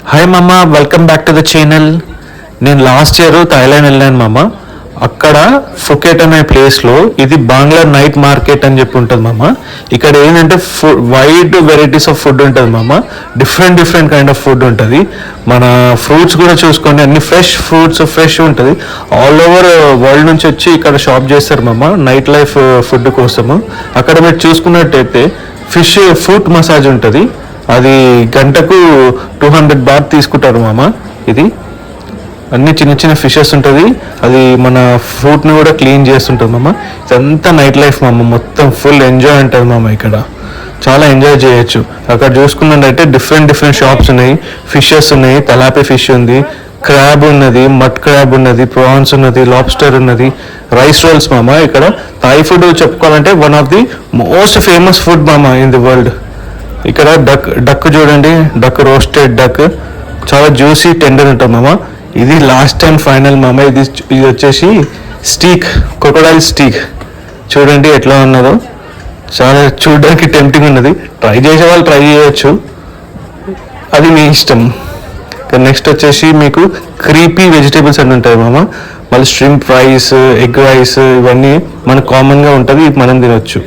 Hi మామ, welcome back to the channel. నేను last year Thailand వెళ్ళాను మామ. అక్కడ ఫుకెట్ అనే ప్లేస్లో ఇది బాంగ్లా నైట్ మార్కెట్ అని చెప్పి ఉంటుంది మామ. ఇక్కడ ఏంటంటే వైడ్ వెరైటీస్ ఆఫ్ ఫుడ్ ఉంటుంది మామ. డిఫరెంట్ కైండ్ ఆఫ్ ఫుడ్ ఉంటుంది. మన ఫ్రూట్స్ కూడా చూసుకోండి, అన్ని ఫ్రెష్ ఫ్రూట్స్, ఫ్రెష్ ఉంటుంది. ఆల్ ఓవర్ వరల్డ్ నుంచి వచ్చి ఇక్కడ షాప్ చేస్తారు మామ, నైట్ లైఫ్ ఫుడ్ కోసము. అక్కడ మీరు చూసుకున్నట్టయితే ఫిష్ ఫుట్ మసాజ్ ఉంటుంది. అది గంటకు 200 బాత్ తీసుకుంటారు మామ. ఇది అన్ని చిన్న ఫిషెస్ ఉంటుంది. అది మన ఫ్రూట్ని కూడా క్లీన్ చేస్తుంటుంది మామ. ఇదంతా నైట్ లైఫ్ మామ, మొత్తం ఫుల్ ఎంజాయ్ ఉంటుంది మామ. ఇక్కడ చాలా ఎంజాయ్ చేయొచ్చు. అక్కడ చూసుకున్నట్టయితే డిఫరెంట్ షాప్స్ ఉన్నాయి. ఫిషెస్ ఉన్నాయి, తలాపి ఫిష్ ఉంది, క్రాబ్ ఉన్నది, మడ్ క్రాబ్ ఉన్నది, ప్రాన్స్ ఉన్నది, లాబ్స్టర్ ఉన్నది, రైస్ రోల్స్ మామ. ఇక్కడ థాయ్ ఫుడ్ చెప్పుకోవాలంటే one of the most famous food మామ ఇన్ ది వరల్డ్. ఇక్కడ డక్ చూడండి, డక్ రోస్టెడ్ డక్ చాలా జ్యూసీ టెండర్ ఉంటుంది మామ. ఇది లాస్ట్ అండ్ ఫైనల్ మామ. ఇది వచ్చేసి స్టీక్, క్రొకోడైల్ స్టీక్. చూడండి ఎట్లా ఉన్నదో, చాలా చూడడానికి టెంప్టింగ్ ఉన్నది. ట్రై చేసే వాళ్ళు ట్రై చేయొచ్చు, అది మీ ఇష్టం. నెక్స్ట్ వచ్చేసి మీకు క్రీపీ వెజిటేబుల్స్ అని ఉంటాయి మామ. మళ్ళీ స్ట్రింప్ రైస్, ఎగ్ రైస్, ఇవన్నీ మనకు కామన్గా ఉంటుంది, మనం తినొచ్చు.